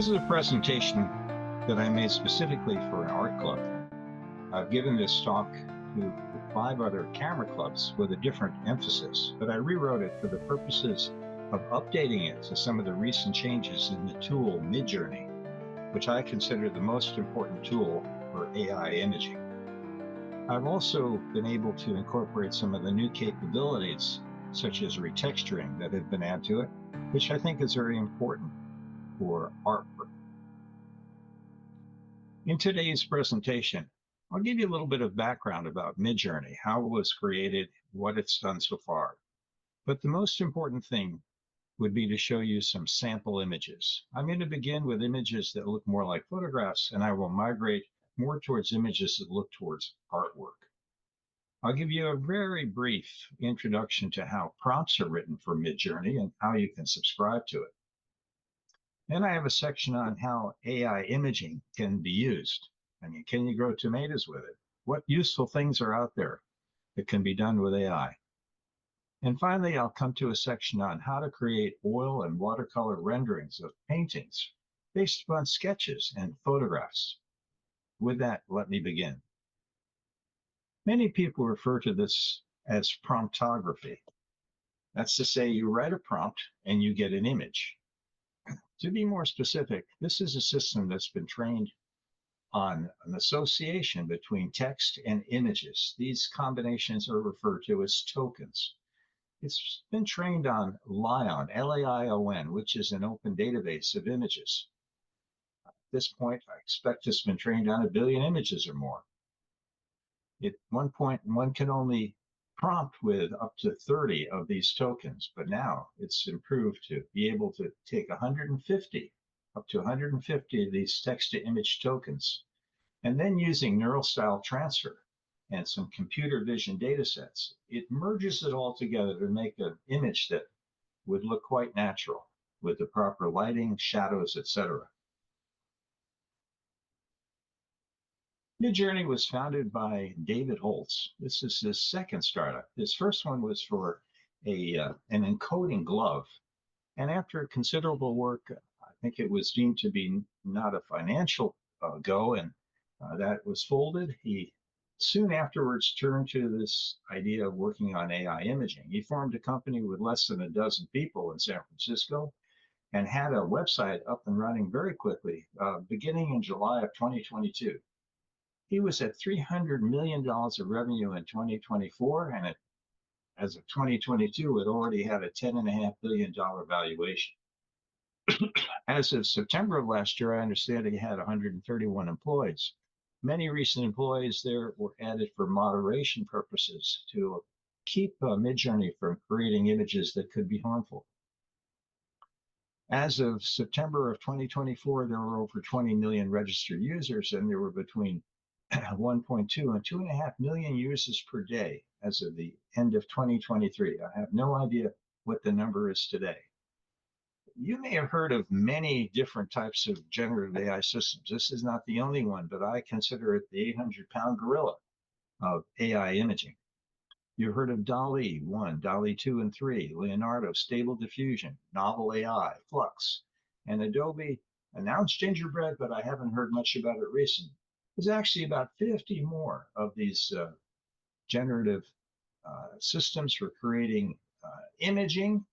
This is a presentation that I made specifically for an art club. I've given this talk to 5 other camera clubs with a different emphasis, but I rewrote it for the purposes of updating it to some of the recent changes in the tool Midjourney, which I consider the most important tool for AI imaging. I've also been able to incorporate some of the new capabilities, such as retexturing, that have been added to it, which I think is very important for artwork. In today's presentation, I'll give you a little bit of background about Midjourney, how it was created, what it's done so far. But the most important thing would be to show you some sample images. I'm going to begin with images that look more like photographs, and I will migrate more towards images that look towards artwork. I'll give you a very brief introduction to how prompts are written for Midjourney and how you can subscribe to it. Then I have a section on how AI imaging can be used. I mean, can you grow tomatoes with it? What useful things are out there that can be done with AI? And finally, I'll come to a section on how to create oil and watercolor renderings of paintings based upon sketches and photographs. With that, let me begin. Many people refer to this as promptography. That's to say, you write a prompt and you get an image. To be more specific, this is a system that's been trained on an association between text and images. These combinations are referred to as tokens. It's been trained on Lion, L-A-I-O-N, which is an open database of images. At this point, I expect it's been trained on 1 billion images or more. At one point, one can only prompt with up to 30 of these tokens, but now it's improved to be able to take 150, up to 150 of these text-to-image tokens, and then using neural style transfer and some computer vision data sets, it merges it all together to make an image that would look quite natural with the proper lighting, shadows, etc. Midjourney was founded by David Holtz. This is his second startup. His first one was for an encoding glove. And after considerable work, I think it was deemed to be not a financial go, and that was folded. He soon afterwards turned to this idea of working on AI imaging. He formed a company with less than a dozen people in San Francisco and had a website up and running very quickly, beginning in July of 2022. He was at $300 million of revenue in 2024, and as of 2022, it already had a $10.5 billion valuation. As of September of last year, I understand he had 131 employees. Many recent employees there were added for moderation purposes to keep Midjourney from creating images that could be harmful. As of September of 2024, there were over 20 million registered users, and there were between 1.2 and 2.5 million users per day as of the end of 2023. I have no idea what the number is today. You may have heard of many different types of generative AI systems. This is not the only one, but I consider it the 800-pound gorilla of AI imaging. You've heard of DALL-E 1, DALL-E 2 and 3, Leonardo, Stable Diffusion, Novel AI, Flux, and Adobe announced Gingerbread, but I haven't heard much about it recently. There's actually about 50 more of these generative systems for creating imaging.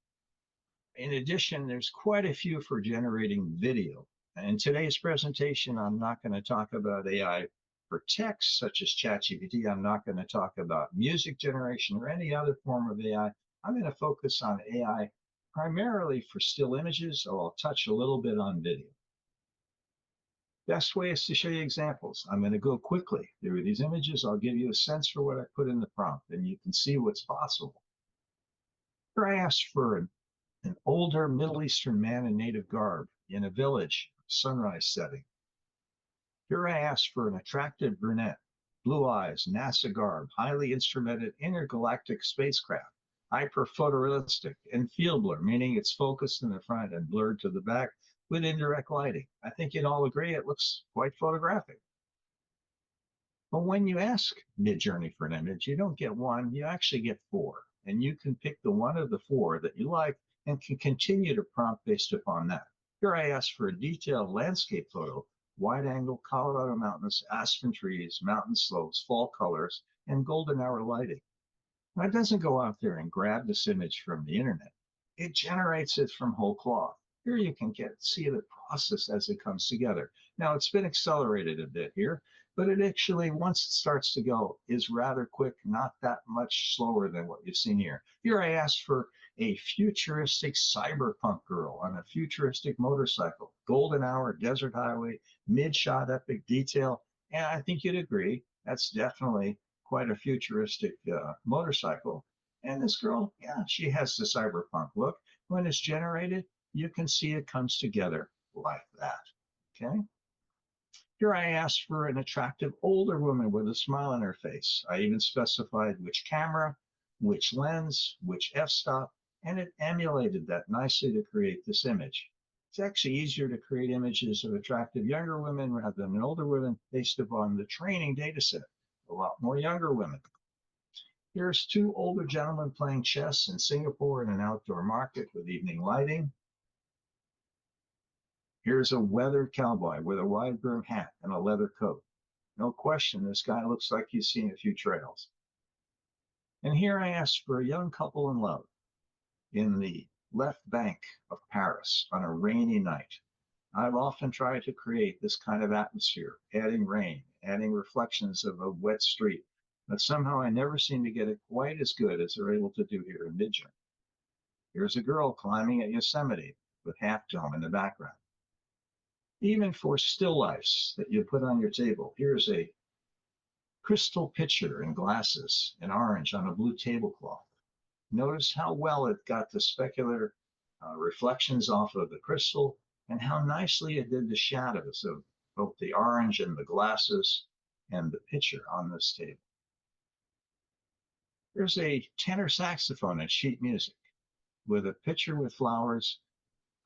In addition, there's quite a few for generating video. In today's presentation, I'm not going to talk about AI for text, such as ChatGPT. I'm not going to talk about music generation or any other form of AI. I'm going to focus on AI primarily for still images, or I'll touch a little bit on video. Best way is to show you examples. I'm going to go quickly through these images. I'll give you a sense for what I put in the prompt, and you can see what's possible. Here I asked for an older Middle Eastern man in native garb in a village, sunrise setting. Here I asked for an attractive brunette, blue eyes, NASA garb, highly instrumented intergalactic spacecraft, hyper photorealistic, and field blur, meaning it's focused in the front and blurred to the back with indirect lighting. I think you'd all agree it looks quite photographic. But when you ask Midjourney for an image, you don't get one, you actually get 4. And you can pick the one of the 4 that you like and can continue to prompt based upon that. Here I asked for a detailed landscape photo, wide angle Colorado mountains, aspen trees, mountain slopes, fall colors, and golden hour lighting. Now, it doesn't go out there and grab this image from the internet. It generates it from whole cloth. Here you can see the process as it comes together. Now it's been accelerated a bit here, but it actually, once it starts to go, is rather quick, not that much slower than what you've seen here. Here I asked for a futuristic cyberpunk girl on a futuristic motorcycle, golden hour, desert highway, mid-shot epic detail. And I think you'd agree, that's definitely quite a futuristic motorcycle. And this girl, yeah, she has the cyberpunk look. When it's generated, you can see it comes together like that. Okay. Here I asked for an attractive older woman with a smile on her face. I even specified which camera, which lens, which f-stop, and it emulated that nicely to create this image. It's actually easier to create images of attractive younger women rather than older women based upon the training data set. A lot more younger women. Here's two older gentlemen playing chess in Singapore in an outdoor market with evening lighting. Here's a weathered cowboy with a wide brim hat and a leather coat. No question, this guy looks like he's seen a few trails. And here I asked for a young couple in love in the left bank of Paris on a rainy night. I've often tried to create this kind of atmosphere, adding rain, adding reflections of a wet street, but somehow I never seem to get it quite as good as they're able to do here in Midjourney. Here's a girl climbing at Yosemite with Half Dome in the background. Even for still lifes that you put on your table, here's a crystal pitcher and glasses in orange on a blue tablecloth. Notice how well it got the specular reflections off of the crystal and how nicely it did the shadows of both the orange and the glasses and the pitcher on this table. There's a tenor saxophone and sheet music with a pitcher with flowers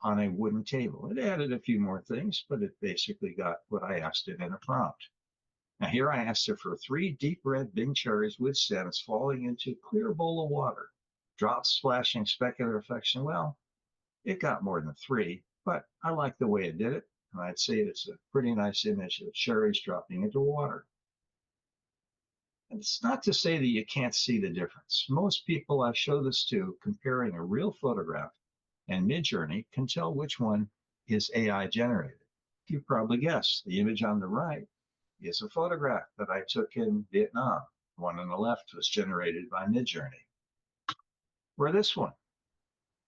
on a wooden table. It added a few more things, but it basically got what I asked it in a prompt. Now here I asked it for 3 deep red Bing cherries with stems falling into a clear bowl of water, drops splashing specular effects. Well, it got more than 3, but I like the way it did it. And I'd say it's a pretty nice image of cherries dropping into water. And it's not to say that you can't see the difference. Most people I show this to comparing a real photograph and Midjourney can tell which one is AI generated. You probably guessed the image on the right is a photograph that I took in Vietnam. The one on the left was generated by Midjourney. For this one,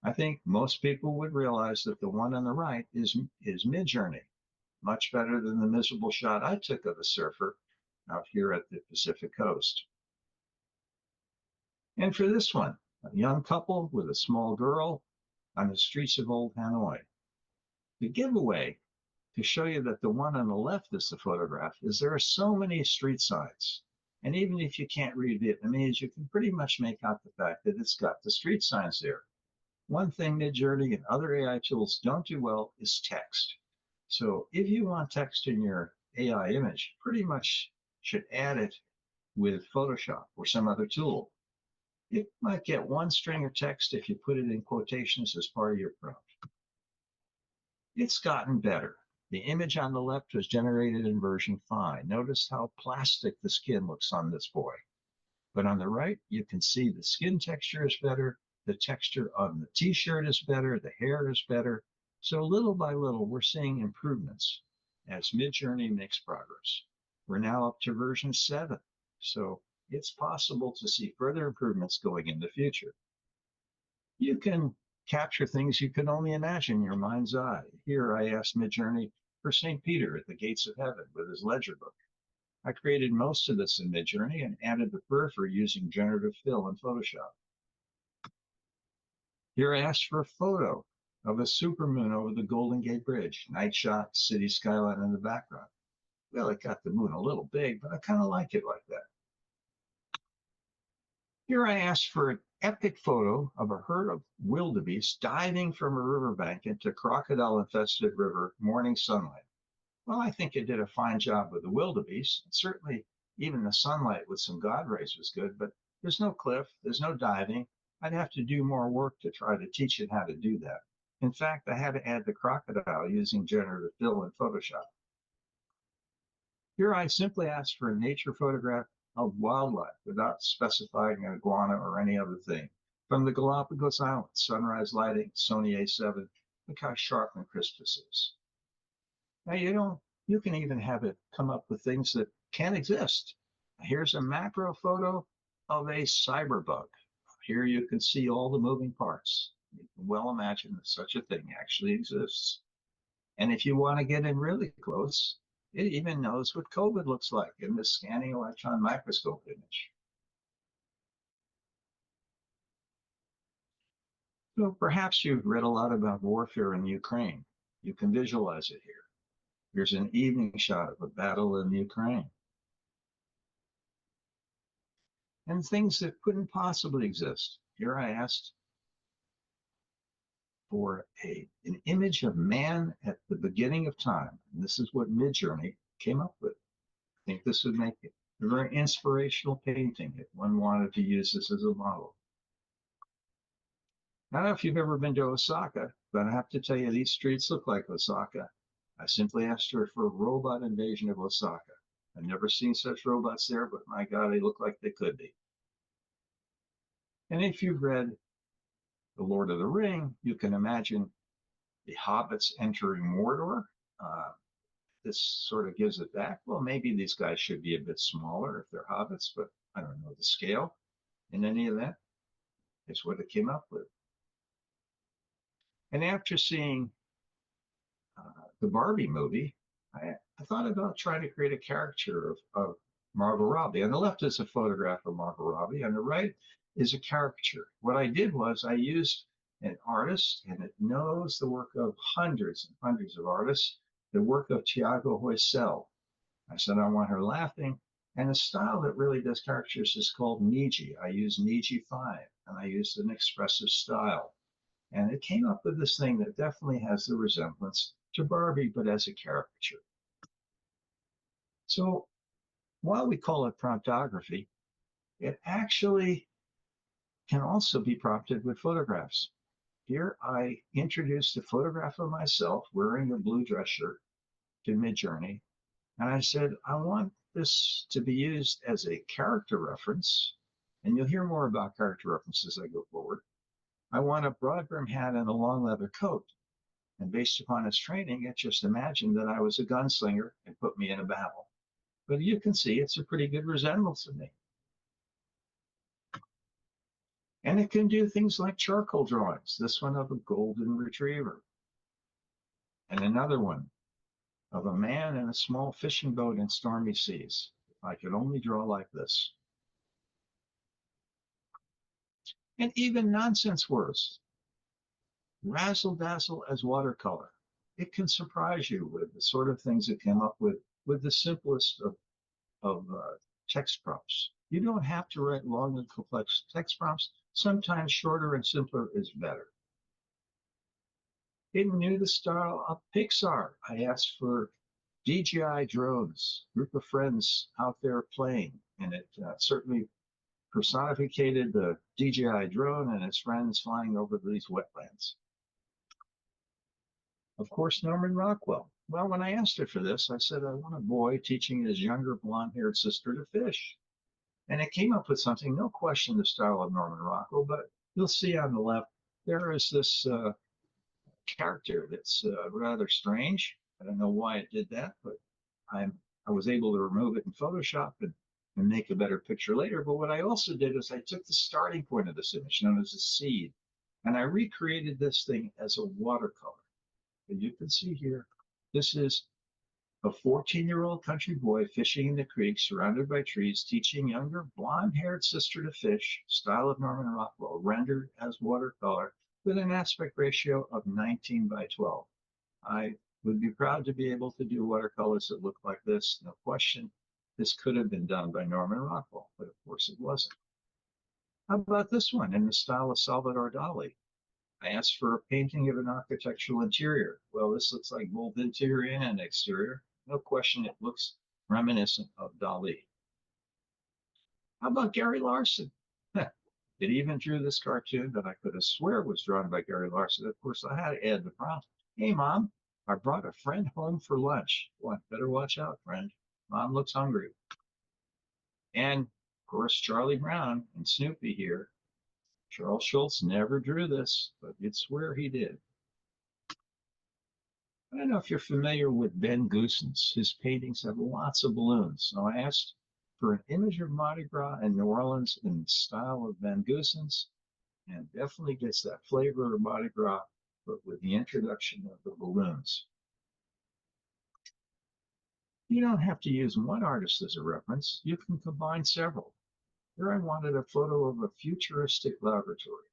I think most people would realize that the one on the right is Midjourney, much better than the miserable shot I took of a surfer out here at the Pacific coast. And for this one, a young couple with a small girl on the streets of old Hanoi. The giveaway to show you that the one on the left is the photograph is there are so many street signs. And even if you can't read Vietnamese, you can pretty much make out the fact that it's got the street signs there. One thing Midjourney and other AI tools don't do well is text. So if you want text in your AI image, pretty much should add it with Photoshop or some other tool. You might get one string of text if you put it in quotations as part of your prompt. It's gotten better. The image on the left was generated in version 5. Notice how plastic the skin looks on this boy. But on the right, you can see the skin texture is better, the texture on the t-shirt is better, the hair is better. So little by little, we're seeing improvements as Midjourney makes progress. We're now up to version 7. So it's possible to see further improvements going in the future. You can capture things you can only imagine in your mind's eye. Here I asked Midjourney for St. Peter at the gates of heaven with his ledger book. I created most of this in Midjourney and added the periphery using generative fill in Photoshop. Here I asked for a photo of a supermoon over the Golden Gate Bridge, night shot, city skyline in the background. Well, it got the moon a little big, but I kind of like it like that. Here I asked for an epic photo of a herd of wildebeest diving from a riverbank into crocodile-infested river, morning sunlight. Well, I think it did a fine job with the wildebeest. And certainly, even the sunlight with some God rays was good, but there's no cliff, there's no diving. I'd have to do more work to try to teach it how to do that. In fact, I had to add the crocodile using generative fill in Photoshop. Here I simply asked for a nature photograph of wildlife without specifying an iguana or any other thing. From the Galapagos Islands, sunrise lighting, Sony A7, look how sharp and crisp this is. Now you can even have it come up with things that can't exist. Here's a macro photo of a cyberbug. Here you can see all the moving parts. You can well imagine that such a thing actually exists. And if you want to get in really close, it even knows what COVID looks like in this scanning electron microscope image. So perhaps you've read a lot about warfare in Ukraine. You can visualize it here. Here's an evening shot of a battle in Ukraine. And things that couldn't possibly exist. Here I asked for an image of man at the beginning of time. And this is what Midjourney came up with. I think this would make it a very inspirational painting if one wanted to use this as a model. I don't know if you've ever been to Osaka, but I have to tell you, these streets look like Osaka. I simply asked her for a robot invasion of Osaka. I've never seen such robots there, but my God, they look like they could be. And if you've read The Lord of the Ring, you can imagine the hobbits entering Mordor. This sort of gives it back. Well, maybe these guys should be a bit smaller if they're hobbits, but I don't know the scale. In any event, it's what it came up with. And after seeing the Barbie movie, I thought about trying to create a caricature of Margot Robbie. On the left is a photograph of Margot Robbie. On the right is a caricature. What I did was I used an artist, and it knows the work of hundreds and hundreds of artists, the work of Thiago Hoysel. I said I want her laughing, and the style that really does caricatures is called Niji. I use Niji 5, and I used an expressive style. And it came up with this thing that definitely has the resemblance to Barbie, but as a caricature. So while we call it promptography, it actually can also be prompted with photographs. Here I introduced a photograph of myself wearing a blue dress shirt to Midjourney. And I said, I want this to be used as a character reference. And you'll hear more about character references as I go forward. I want a broad brim hat and a long leather coat. And based upon its training, it just imagined that I was a gunslinger and put me in a battle. But you can see it's a pretty good resemblance of me. And it can do things like charcoal drawings. This one of a golden retriever. And another one of a man in a small fishing boat in stormy seas. If I could only draw like this. And even nonsense words. Razzle dazzle as watercolor. It can surprise you with the sort of things it came up with the simplest of text prompts. You don't have to write long and complex text prompts. Sometimes shorter and simpler is better. It knew the style of Pixar. I asked for DJI drones, group of friends out there playing, and it certainly personificated the DJI drone and its friends flying over these wetlands. Of course, Norman Rockwell. Well, when I asked her for this, I said, I want a boy teaching his younger blonde-haired sister to fish. And it came up with something, no question, the style of Norman Rockwell, but you'll see on the left, there is this character that's rather strange. I don't know why it did that, but I was able to remove it in Photoshop and make a better picture later. But what I also did is I took the starting point of this image, known as a seed, and I recreated this thing as a watercolor. And you can see here, this is a 14-year-old country boy fishing in the creek, surrounded by trees, teaching younger blonde-haired sister to fish, style of Norman Rockwell, rendered as watercolor with an aspect ratio of 19:12. I would be proud to be able to do watercolors that look like this. No question, this could have been done by Norman Rockwell, but of course it wasn't. How about this one in the style of Salvador Dali? I asked for a painting of an architectural interior. Well, this looks like both interior and exterior. No question, it looks reminiscent of Dali. How about Gary Larson? It even drew this cartoon that I could have swear was drawn by Gary Larson. Of course, I had to add the prompt. Hey, Mom, I brought a friend home for lunch. What? Better watch out, friend. Mom looks hungry. And, of course, Charlie Brown and Snoopy here. Charles Schulz never drew this, but you'd swear he did. I don't know if you're familiar with Ben Goossens. His paintings have lots of balloons. So I asked for an image of Mardi Gras in New Orleans in the style of Ben Goossens, and definitely gets that flavor of Mardi Gras, but with the introduction of the balloons. You don't have to use one artist as a reference. You can combine several. Here I wanted a photo of a futuristic laboratory,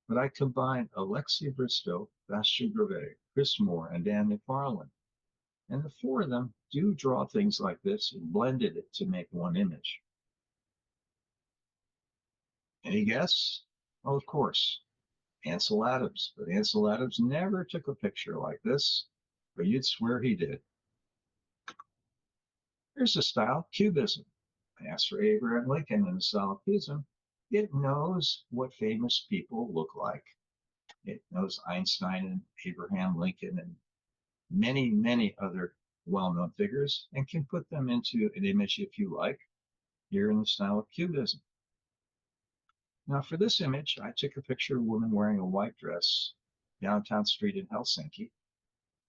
but I combined Alexei Bristow, Bastien Brevet, Chris Moore, and Dan McFarland. And the four of them do draw things like this and blended it to make one image. Any guess? Well, of course, Ansel Adams. But Ansel Adams never took a picture like this, but you'd swear he did. Here's a style, Cubism. I asked for Abraham Lincoln in the style of Cubism. It knows what famous people look like. It knows Einstein and Abraham Lincoln and many, many other well-known figures and can put them into an image if you like, here in the style of Cubism. Now for this image, I took a picture of a woman wearing a white dress downtown street in Helsinki,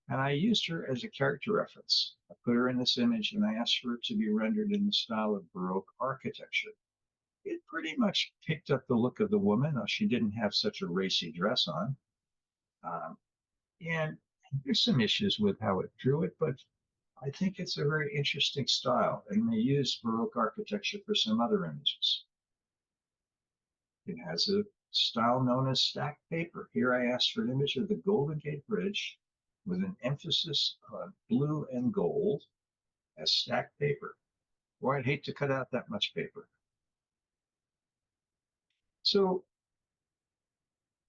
and I used her as a character reference. I put her in this image and I asked for it to be rendered in the style of Baroque architecture. It pretty much picked up the look of the woman. She didn't have such a racy dress on. And there's some issues with how it drew it, but I think it's a very interesting style, and they use Baroque architecture for some other images. It has a style known as stacked paper. Here I asked for an image of the Golden Gate Bridge with an emphasis on blue and gold as stacked paper. Boy, I'd hate to cut out that much paper. So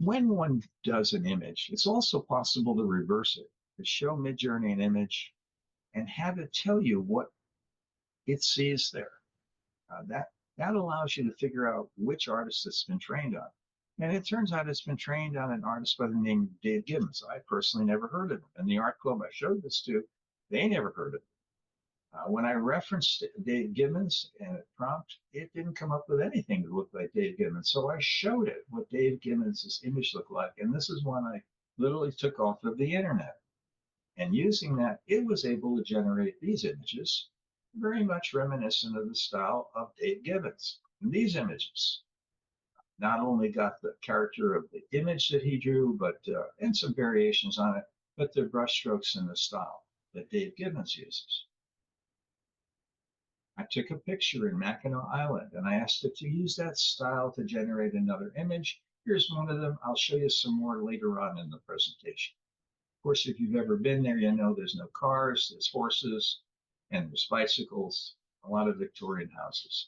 when one does an image, it's also possible to reverse it, to show Midjourney an image and have it tell you what it sees there. That allows you to figure out which artist it's been trained on. And it turns out it's been trained on an artist by the name of Dave Gibbons. I personally never heard of him. And the art club I showed this to, they never heard of him. When I referenced Dave Gibbons in a prompt, it didn't come up with anything that looked like Dave Gibbons. So I showed it what Dave Gibbons' image looked like. And this is one I literally took off of the internet. And using that, it was able to generate these images, very much reminiscent of the style of Dave Gibbons. And these images not only got the character of the image that he drew, but and some variations on it, but the brushstrokes and the style that Dave Gibbons uses. I took a picture in Mackinac Island and I asked it to use that style to generate another image. Here's one of them. I'll show you some more later on in the presentation. Of course, if you've ever been there, you know there's no cars, there's horses, and there's bicycles, a lot of Victorian houses.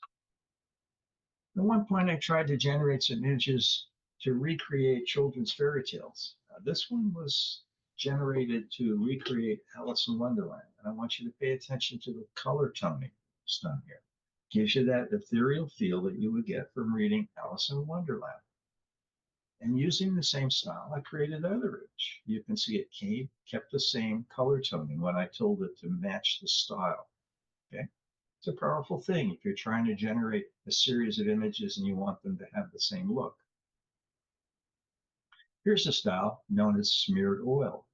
At one point, I tried to generate some images to recreate children's fairy tales. This one was generated to recreate Alice in Wonderland. And I want you to pay attention to the color toning that's done here. Gives you that ethereal feel that you would get from reading Alice in Wonderland. And using the same style, I created another image. You can see it kept the same color toning when I told it to match the style. Okay, it's a powerful thing if you're trying to generate a series of images and you want them to have the same look. Here's a style known as smeared oil.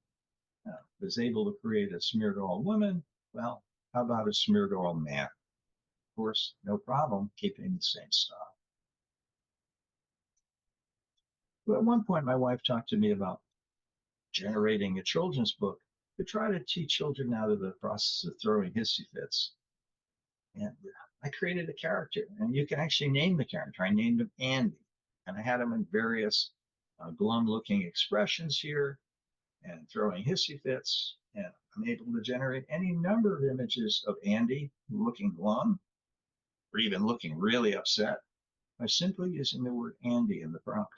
Now, if I was able to create a smeared oil woman, well, how about a smeared oil man? Of course, no problem, keeping the same style. But at one point, my wife talked to me about generating a children's book to try to teach children out of the process of throwing hissy fits. And I created a character, and you can actually name the character. I named him Andy, and I had him in various glum-looking expressions here and throwing hissy fits. And I'm able to generate any number of images of Andy looking glum or even looking really upset by simply using the word Andy in the prompt.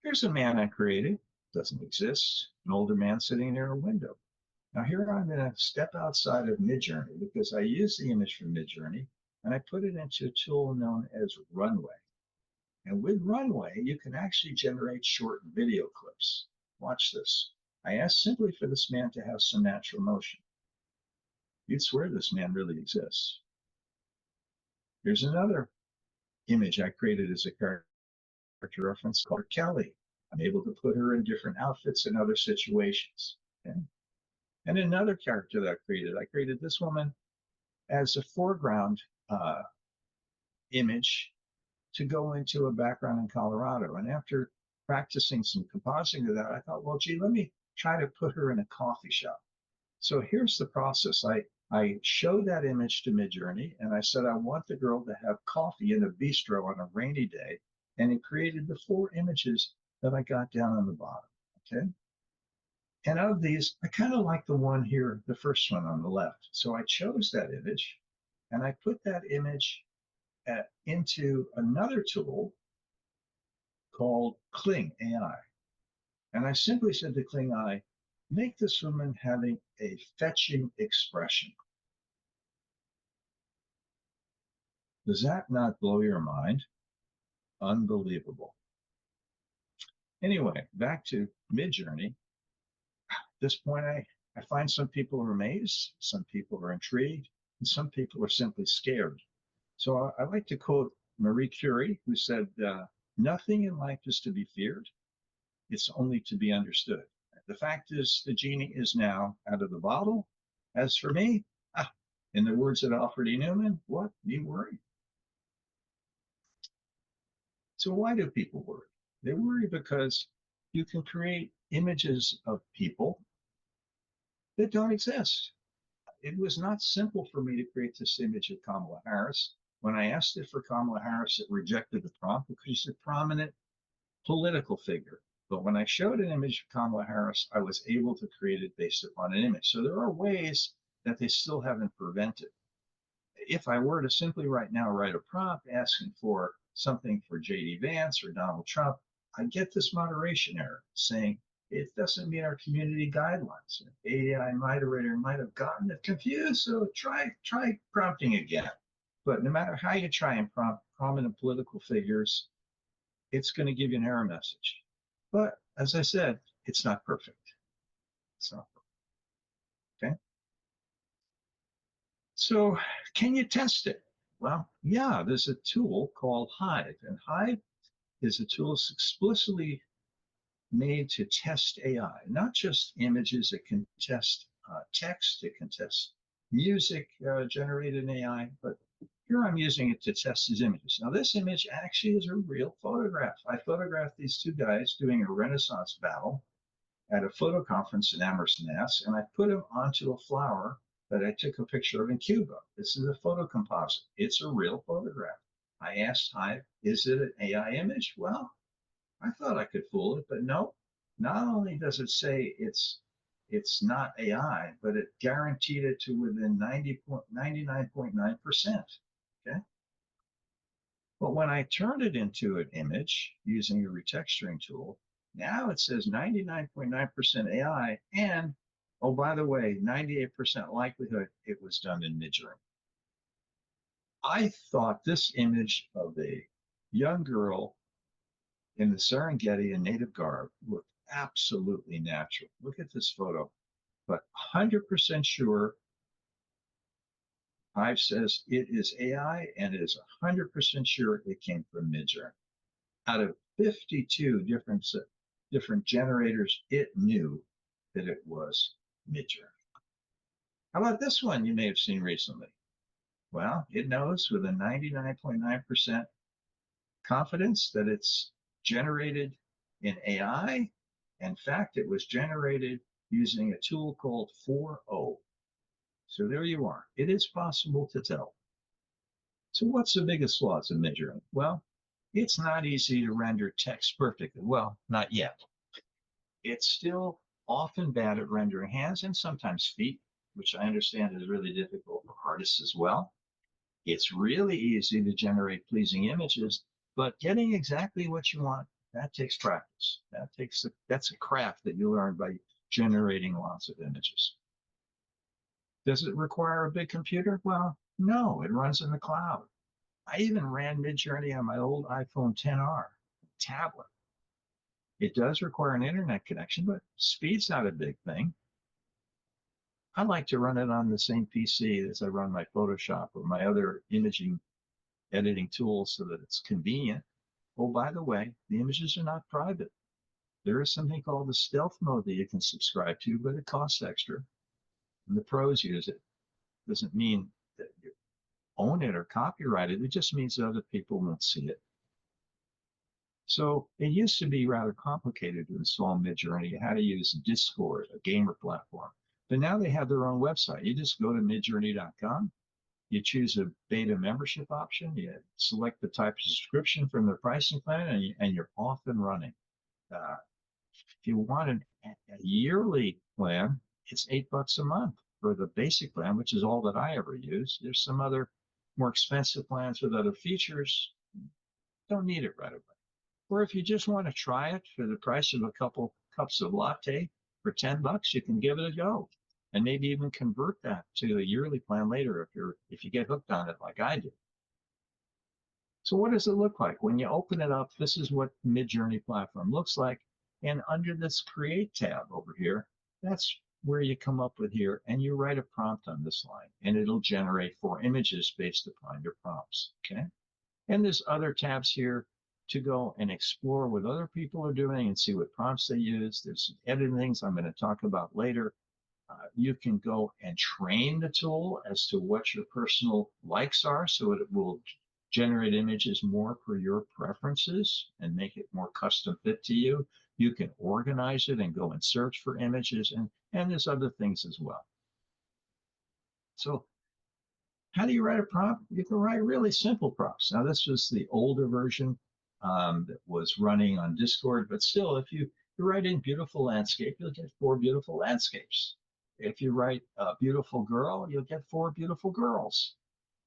Here's a man I created, doesn't exist, an older man sitting near a window. Now here I'm going to step outside of Midjourney because I use the image from Midjourney and I put it into a tool known as Runway. And with Runway, you can actually generate short video clips. Watch this. I asked simply for this man to have some natural motion. You'd swear this man really exists. Here's another image I created as a character reference called Kelly. I'm able to put her in different outfits in other situations. Okay? And another character that I created this woman as a foreground image to go into a background in Colorado. And after practicing some compositing of that, I thought, well, gee, let me try to put her in a coffee shop. So here's the process. I showed that image to Midjourney and I said, I want the girl to have coffee in a bistro on a rainy day. And it created the 4 images that I got down on the bottom. Okay. And of these, I kind of like the one here, the first one on the left. So I chose that image and I put that image into another tool called Kling AI. And I simply said to Kling AI, make this woman having a fetching expression. Does that not blow your mind? Unbelievable. Anyway, back to Midjourney. At this point, I find some people are amazed, some people are intrigued, and some people are simply scared. So I like to quote Marie Curie, who said, nothing in life is to be feared. It's only to be understood. The fact is, the genie is now out of the bottle. As for me, in the words of Alfred E. Newman, what? Me worry? So why do people worry? They worry because you can create images of people that don't exist. It was not simple for me to create this image of Kamala Harris. When I asked it for Kamala Harris, it rejected the prompt because she's a prominent political figure. But when I showed an image of Kamala Harris, I was able to create it based upon an image. So there are ways that they still haven't prevented. If I were to simply right now write a prompt asking for something for J.D. Vance or Donald Trump, I get this moderation error saying it doesn't meet our community guidelines. AI moderator might have gotten it confused, so try prompting again. But no matter how you try and prompt prominent political figures, it's going to give you an error message. But as I said, it's not perfect. It's not perfect. Okay. So can you test it? Well, yeah, there's a tool called Hive, and Hive is a tool that's explicitly made to test AI, not just images. It can test text, it can test music generated in AI, but here I'm using it to test these images. Now, this image actually is a real photograph. I photographed these 2 guys doing a Renaissance battle at a photo conference in Amherst, Mass, and I put them onto a flower that I took a picture of in Cuba. This is a photo composite. It's a real photograph. I asked Hive, is it an AI image? Well, I thought I could fool it, but no. Not only does it say it's not AI, but it guaranteed it to within 99.9%. Okay. But when I turned it into an image using a retexturing tool, now it says 99.9% AI, and oh, by the way, 98% likelihood it was done in Midjourney. I thought this image of a young girl in the Serengeti in native garb looked absolutely natural. Look at this photo. But 100% sure, Hive says it is AI, and it is 100% sure it came from Midjourney. Out of 52 different generators, it knew that it was Midjourney. How about this one you may have seen recently? Well, it knows with a 99.9% confidence that it's generated in AI. In fact, it was generated using a tool called 4O. So there you are. It is possible to tell. So what's the biggest flaws in Midjourney? Well, it's not easy to render text perfectly. Well, not yet. It's still often bad at rendering hands and sometimes feet, which I understand is really difficult for artists as well. It's really easy to generate pleasing images, but getting exactly what you want, that takes practice. That's a craft that you learn by generating lots of images. Does it require a big computer? Well, No, it runs in the cloud. I even ran Midjourney on my old iPhone 10R tablet. It does require an internet connection, but speed's not a big thing. I like to run it on the same PC as I run my Photoshop or my other imaging editing tools so that it's convenient. Oh, by the way, the images are not private. There is something called the stealth mode that you can subscribe to, but it costs extra. And the pros use it. Doesn't mean that you own it or copyright it. It just means that other people won't see it. So it used to be rather complicated to install Midjourney. You had to use Discord, a gamer platform. But now they have their own website. You just go to midjourney.com, you choose a beta membership option, you select the type of subscription from the pricing plan, and you're off and running. Uh, if you want a yearly plan, it's $8 a month for the basic plan, which is all that I ever use. There's some other more expensive plans with other features. Don't need it right away. Or if you just want to try it for the price of a couple cups of latte for $10, you can give it a go. And maybe even convert that to a yearly plan later if you get hooked on it like I did. So what does it look like? When you open it up, this is what Midjourney platform looks like. And under this Create tab over here, that's where you come up with here, and you write a prompt on this line, and it'll generate 4 images based upon your prompts, okay? And there's other tabs here to go and explore what other people are doing and see what prompts they use. There's some editing things I'm going to talk about later. You can go and train the tool as to what your personal likes are so it will generate images more for your preferences and make it more custom fit to you. You can organize it and go and search for images, and there's other things as well. So how do you write a prompt? You can write really simple prompts. Now, this was the older version that was running on Discord, but still, if you write in beautiful landscape, you'll get 4 beautiful landscapes. If you write a beautiful girl, you'll get 4 beautiful girls.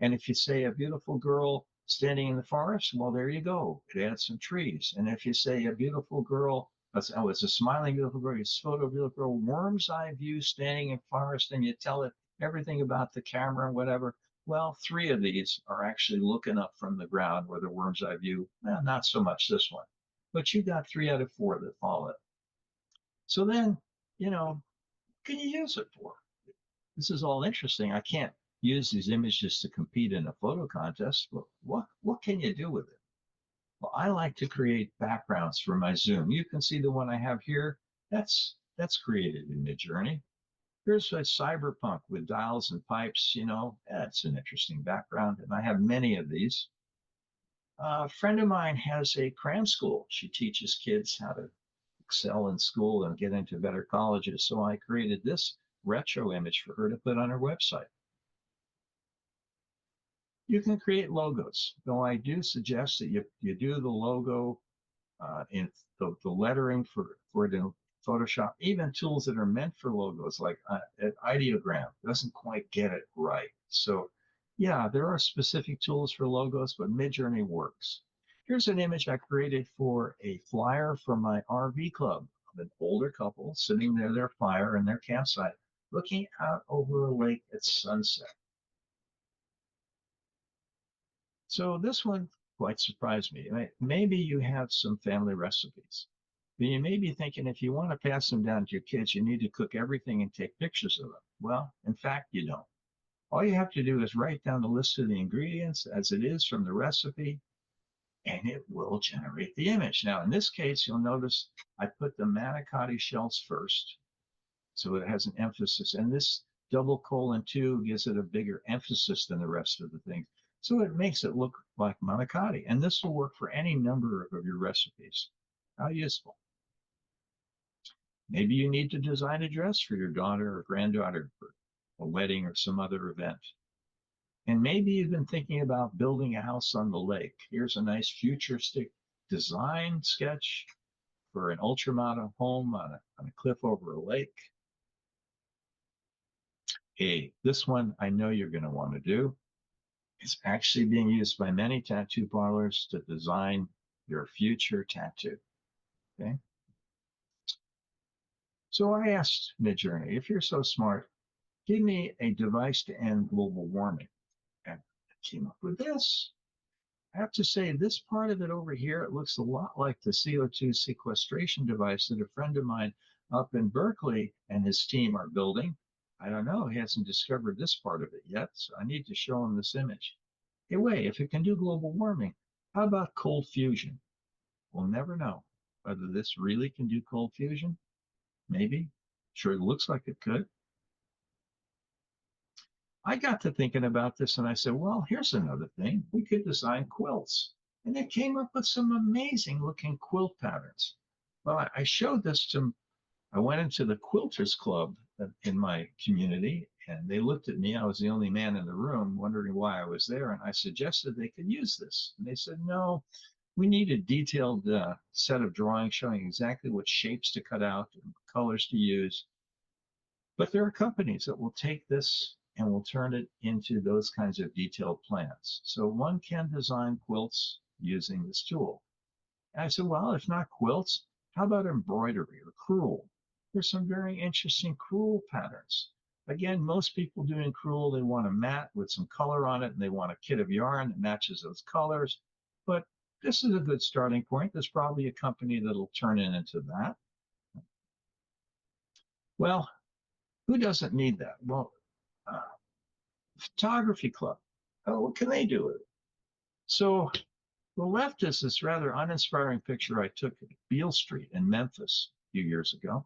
And if you say a beautiful girl standing in the forest, well, there you go. It adds some trees. And if you say a beautiful girl, oh, it's a smiling beautiful girl, you photo of a beautiful girl, worm's eye view standing in forest, and you tell it everything about the camera and whatever. Well, 3 of these are actually looking up from the ground where the worm's eye view. Well, not so much this one, but you got 3 out of 4 that follow it. So then, you know, what can you use it for? This is all interesting. I can't use these images to compete in a photo contest, but what can you do with it? Well, I like to create backgrounds for my Zoom. You can see the one I have here. That's created in Midjourney. Here's a cyberpunk with dials and pipes, that's an interesting background. And I have many of these. A friend of mine has a cram school. She teaches kids how to excel in school and get into better colleges. So I created this retro image for her to put on her website. You can create logos, though I do suggest that you do the logo in the lettering for it in Photoshop. Even tools that are meant for logos, like an ideogram, doesn't quite get it right. So, yeah, there are specific tools for logos, but Midjourney works. Here's an image I created for a flyer for my RV club of an older couple sitting near their fire in their campsite, looking out over a lake at sunset. So this one quite surprised me. Maybe you have some family recipes. But you may be thinking if you want to pass them down to your kids, you need to cook everything and take pictures of them. Well, in fact, you don't. All you have to do is write down the list of the ingredients as it is from the recipe, and it will generate the image. Now, in this case, you'll notice I put the manicotti shells first, so it has an emphasis. And this double colon 2 gives it a bigger emphasis than the rest of the things. So it makes it look like manicotti. And this will work for any number of your recipes. How useful. Maybe you need to design a dress for your daughter or granddaughter for a wedding or some other event. And maybe you've been thinking about building a house on the lake. Here's a nice futuristic design sketch for an ultramodern home on a cliff over a lake. Hey, this one I know you're going to want to do. It's actually being used by many tattoo parlors to design your future tattoo. Okay. So I asked Midjourney, if you're so smart, give me a device to end global warming. came up with this. I have to say, this part of it over here, it looks a lot like the CO2 sequestration device that a friend of mine up in Berkeley and his team are building. I don't know, he hasn't discovered this part of it yet, so I need to show him this image. Hey, wait, if it can do global warming, how about cold fusion? We'll never know whether this really can do cold fusion. Maybe. Sure, it looks like it could. I got to thinking about this and I said, well, here's another thing. We could design quilts. And they came up with some amazing looking quilt patterns. Well, I showed this to, I went into the quilters club in my community and they looked at me. I was the only man in the room wondering why I was there. And I suggested they could use this. And they said, no, we need a detailed set of drawings showing exactly what shapes to cut out and colors to use. But there are companies that will take this and will turn it into those kinds of detailed plans. So one can design quilts using this tool. And I said, well, if not quilts, how about embroidery or crewel? There's some very interesting crewel patterns. Again, most people doing crewel, they want a mat with some color on it and they want a kit of yarn that matches those colors. But this is a good starting point. There's probably a company that'll turn it into that. Well, who doesn't need that? Well, uh, photography club. Oh, what can they do with it? So the left is this rather uninspiring picture I took at Beale Street in Memphis a few years ago.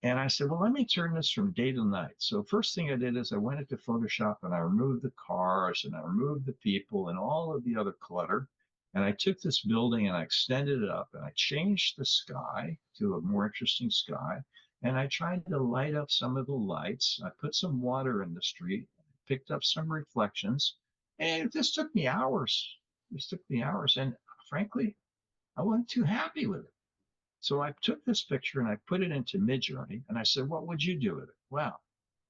And I said, well, let me turn this from day to night. So first thing I did is I went into Photoshop and I removed the cars and I removed the people and all of the other clutter. And I took this building and I extended it up and I changed the sky to a more interesting sky. And I tried to light up some of the lights. I put some water in the street, picked up some reflections. And this took me hours. This took me hours. And frankly, I wasn't too happy with it. So I took this picture and I put it into Midjourney and I said, what would you do with it? Wow,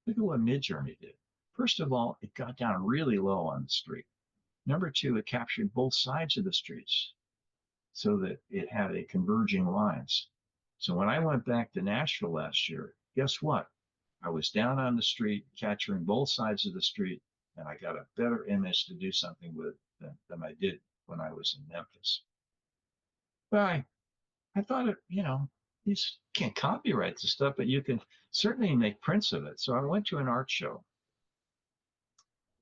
look at what Midjourney did. First of all, it got down really low on the street. Number two, it captured both sides of the streets so that it had a converging lines. So when I went back to Nashville last year, guess what? I was down on the street, capturing both sides of the street, and I got a better image to do something with than I did when I was in Memphis. But I thought it, you can't copyright the stuff, but you can certainly make prints of it. So I went to an art show,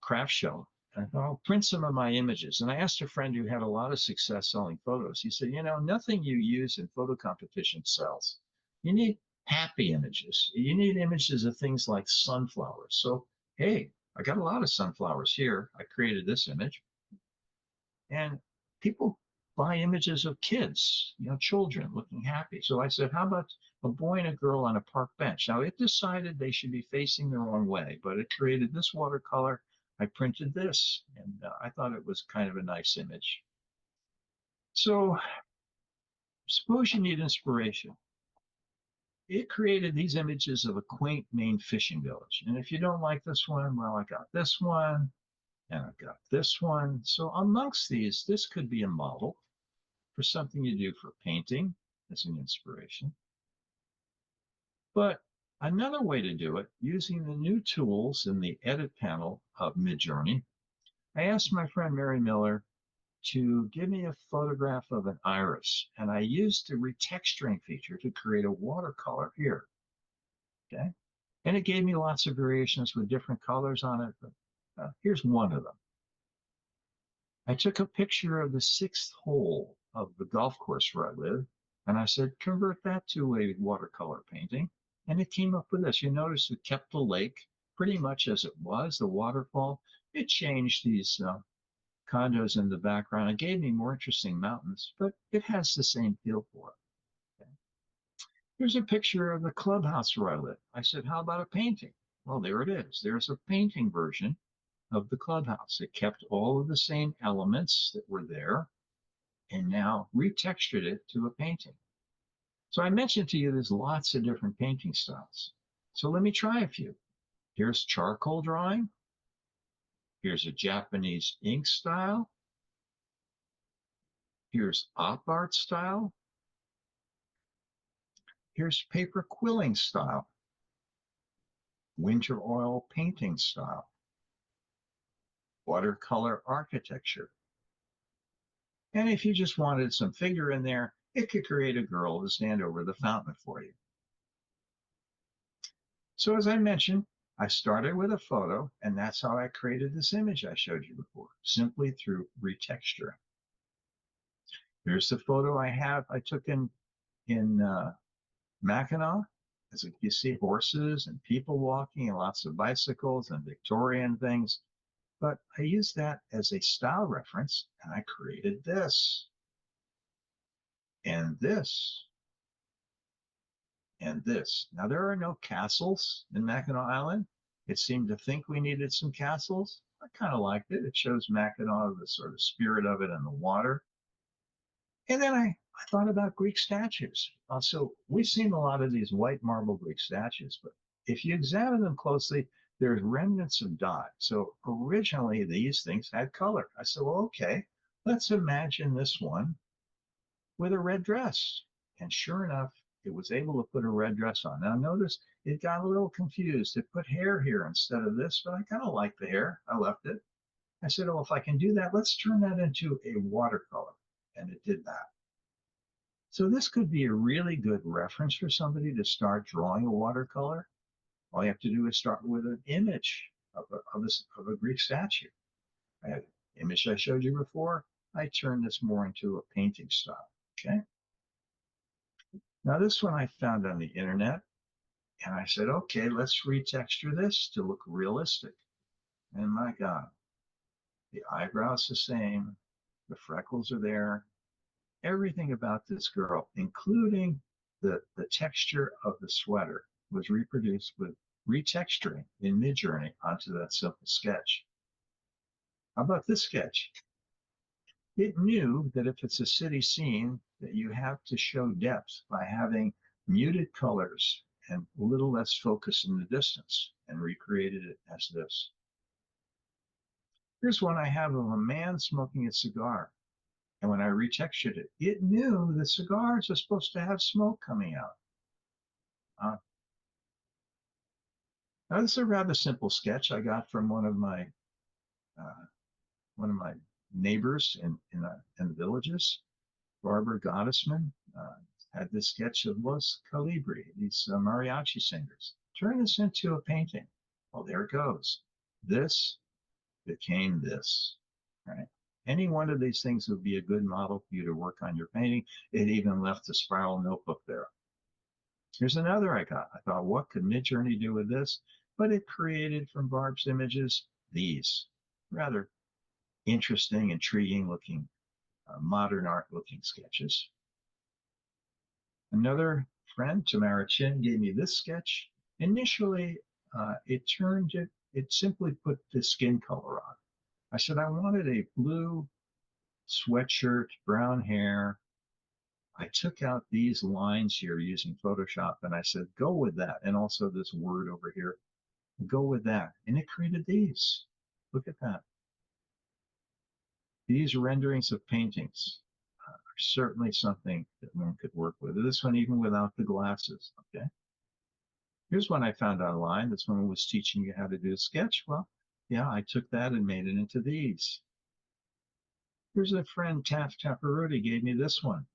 craft show, and I thought I'll print some of my images. And I asked a friend who had a lot of success selling photos. He said, nothing you use in photo competition sells. You need happy images. You need images of things like sunflowers. So, hey, I got a lot of sunflowers here. I created this image. And people buy images of kids, children looking happy. So I said, how about a boy and a girl on a park bench? Now it decided they should be facing the wrong way, but it created this watercolor. I printed this, and I thought it was kind of a nice image. So suppose you need inspiration. It created these images of a quaint Maine fishing village. And if you don't like this one, well, I got this one, and I've got this one. So amongst these, this could be a model for something you do for painting as an inspiration. But another way to do it, using the new tools in the edit panel of Midjourney, I asked my friend Mary Miller to give me a photograph of an iris, and I used the retexturing feature to create a watercolor here. Okay, and it gave me lots of variations with different colors on it. But here's one of them. I took a picture of the sixth hole of the golf course where I live, and I said, convert that to a watercolor painting. And it came up with this. You notice it kept the lake pretty much as it was, the waterfall. It changed these condos in the background. It gave me more interesting mountains, but it has the same feel for it. Okay. Here's a picture of the clubhouse where I live. I said, how about a painting? Well, there it is. There's a painting version of the clubhouse. It kept all of the same elements that were there and now retextured it to a painting. So I mentioned to you there's lots of different painting styles. So let me try a few. Here's charcoal drawing. Here's a Japanese ink style. Here's op art style. Here's paper quilling style. Winter oil painting style. watercolor architecture. And if you just wanted some figure in there, it could create a girl to stand over the fountain for you. So as I mentioned, I started with a photo, and that's how I created this image I showed you before, simply through retexturing. Here's the photo I took in Mackinac. As you see, horses and people walking and lots of bicycles and Victorian things. But I used that as a style reference, and I created this and this and this. Now, there are no castles in Mackinac Island. It seemed to think we needed some castles. I kind of liked it. It shows Mackinac, the sort of spirit of it in the water. And then I thought about Greek statues. So we've seen a lot of these white marble Greek statues, but if you examine them closely, there's remnants of dye. So originally these things had color. I said, well, okay, let's imagine this one with a red dress. And sure enough, it was able to put a red dress on. Now notice it got a little confused. It put hair here instead of this, but I kind of like the hair. I left it. I said, oh, if I can do that, let's turn that into a watercolor. And it did that. So this could be a really good reference for somebody to start drawing a watercolor. All you have to do is start with an image of a Greek statue. I had an image I showed you before. I turned this more into a painting style. Okay. Now this one I found on the internet, and I said, okay, let's retexture this to look realistic. And my God, the eyebrows the same, the freckles are there, everything about this girl, including the texture of the sweater, was reproduced with retexturing in Midjourney onto that simple sketch. How about this sketch? It knew that if it's a city scene, that you have to show depth by having muted colors and a little less focus in the distance, and recreated it as this. Here's one I have of a man smoking a cigar. And when I retextured it, it knew the cigars are supposed to have smoke coming out. Now this is a rather simple sketch I got from one of my neighbors in the villages. Barbara Gottesman had this sketch of Los Calibri, these mariachi singers. Turn this into a painting. Well, there it goes. This became this, right? Any one of these things would be a good model for you to work on your painting. It even left a spiral notebook there. Here's another I got. I thought, what could Midjourney do with this? But it created from Barb's images these rather interesting, intriguing looking, modern art looking sketches. Another friend, Tamara Chin, gave me this sketch. Initially, it simply put the skin color on. I said I wanted a blue sweatshirt, brown hair. I took out these lines here using Photoshop, and I said, go with that. And also this word over here, go with that. And it created these. Look at that. These renderings of paintings are certainly something that one could work with. This one even without the glasses, okay? Here's one I found online. This one was teaching you how to do a sketch. Well, yeah, I took that and made it into these. Here's a friend, Taff Tapparuti, gave me this one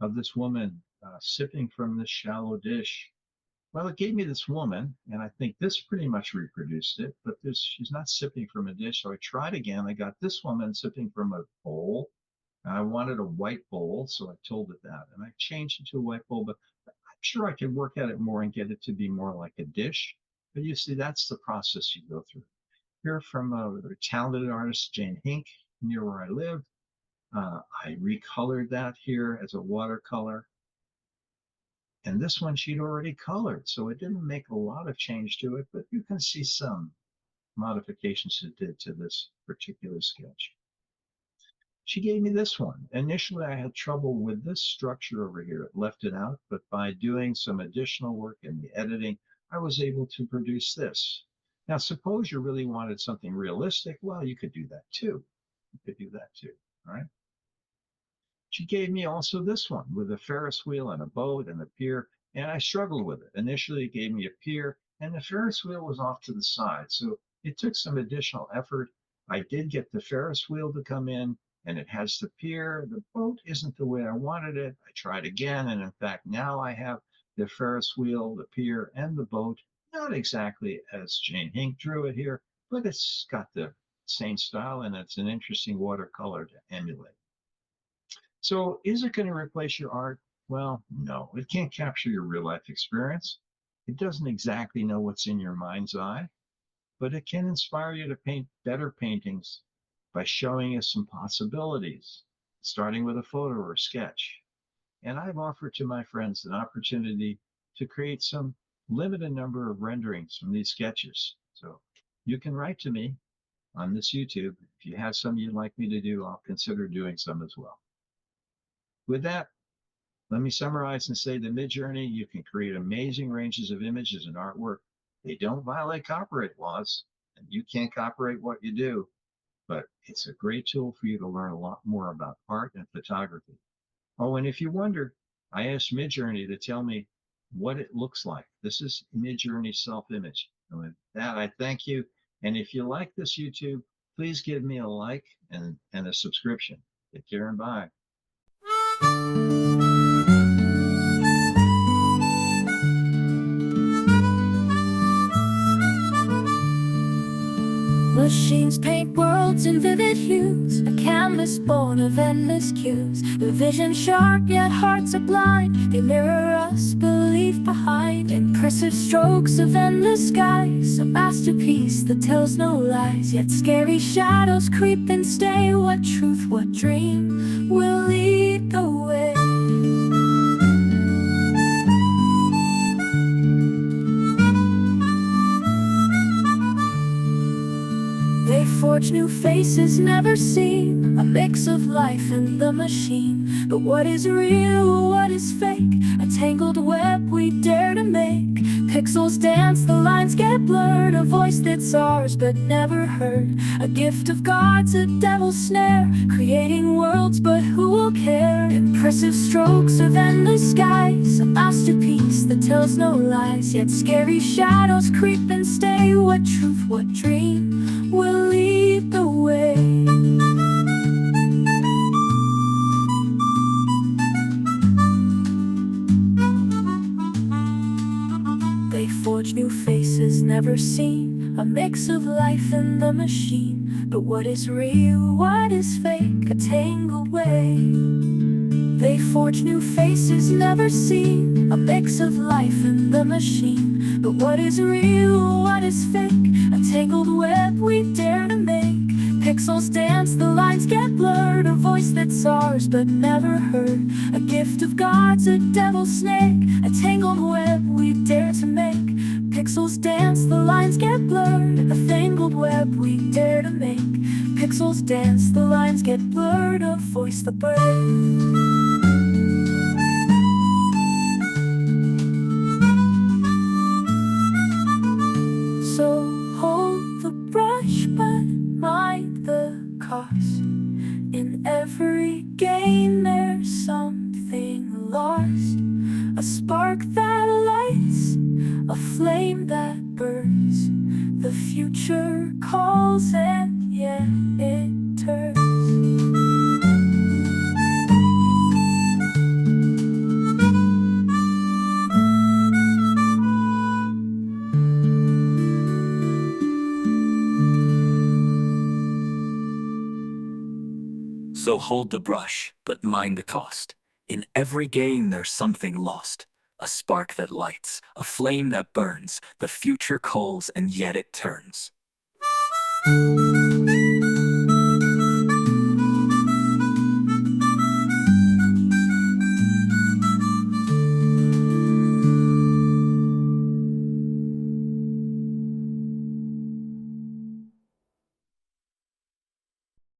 of this woman sipping from this shallow dish. Well, it gave me this woman, and I think this pretty much reproduced it, but she's not sipping from a dish. So I tried again. I got this woman sipping from a bowl, and I wanted a white bowl, so I told it that. And I changed it to a white bowl, but I'm sure I could work at it more and get it to be more like a dish. But you see, that's the process you go through. Here from a talented artist, Jane Hink, near where I live. I recolored that here as a watercolor. And this one she'd already colored, so it didn't make a lot of change to it, but you can see some modifications it did to this particular sketch. She gave me this one. Initially, I had trouble with this structure over here. It left it out, but by doing some additional work in the editing, I was able to produce this. Now, suppose you really wanted something realistic. Well, you could do that too. You could do that too, all right? She gave me also this one with a Ferris wheel and a boat and a pier, and I struggled with it. Initially, it gave me a pier, and the Ferris wheel was off to the side, so it took some additional effort. I did get the Ferris wheel to come in, and it has the pier. The boat isn't the way I wanted it. I tried again, and in fact, now I have the Ferris wheel, the pier, and the boat. Not exactly as Jane Hink drew it here, but it's got the same style, and it's an interesting watercolor to emulate. So is it going to replace your art? Well, no, it can't capture your real life experience. It doesn't exactly know what's in your mind's eye, but it can inspire you to paint better paintings by showing us some possibilities, starting with a photo or a sketch. And I've offered to my friends an opportunity to create some limited number of renderings from these sketches. So you can write to me on this YouTube. If you have some you'd like me to do, I'll consider doing some as well. With that, let me summarize and say that Midjourney, you can create amazing ranges of images and artwork. They don't violate copyright laws, and you can't copyright what you do, but it's a great tool for you to learn a lot more about art and photography. Oh, and if you wonder, I asked Midjourney to tell me what it looks like. This is Midjourney's self-image. And with that, I thank you. And if you like this YouTube, please give me a like and a subscription. Take care and bye. Machines paint worlds in vivid hues, a canvas born of endless cues. The vision sharp, yet hearts are blind. They mirror us, belief behind. Impressive strokes of endless skies, a masterpiece that tells no lies. Yet scary shadows creep and stay. What truth, what dream will lead the way? They forge new faces never seen, a mix of life and the machine. But what is real, what is fake? A tangled web we dare to make. Pixels dance, the lines get blurred. A voice that's ours but never heard. A gift of God's, a devil's snare. Creating worlds, but who will care? Impressive strokes of endless skies, a masterpiece that tells no lies. Yet scary shadows creep and stay. What truth, what dream will lead the way? They forge new faces never seen, a mix of life and the machine. But what is real, what is fake? A tangled way. They forge new faces never seen, a mix of life and the machine. But what is real, what is fake? A tangled web we dare to make. Pixels dance, the lines get blurred. A voice that's ours but never heard. A gift of God's, a devil's snake. A tangled web we dare to make. Pixels dance, the lines get blurred. A tangled web we dare to make. Pixels dance, the lines get blurred. A voice that breaks. So hold the brush, but mind the cost. In every gain there's something lost. A spark that lights, a flame that burns. The future calls and yet it turns. So hold the brush, but mind the cost. In every gain there's something lost. A spark that lights, a flame that burns. The future calls and yet it turns.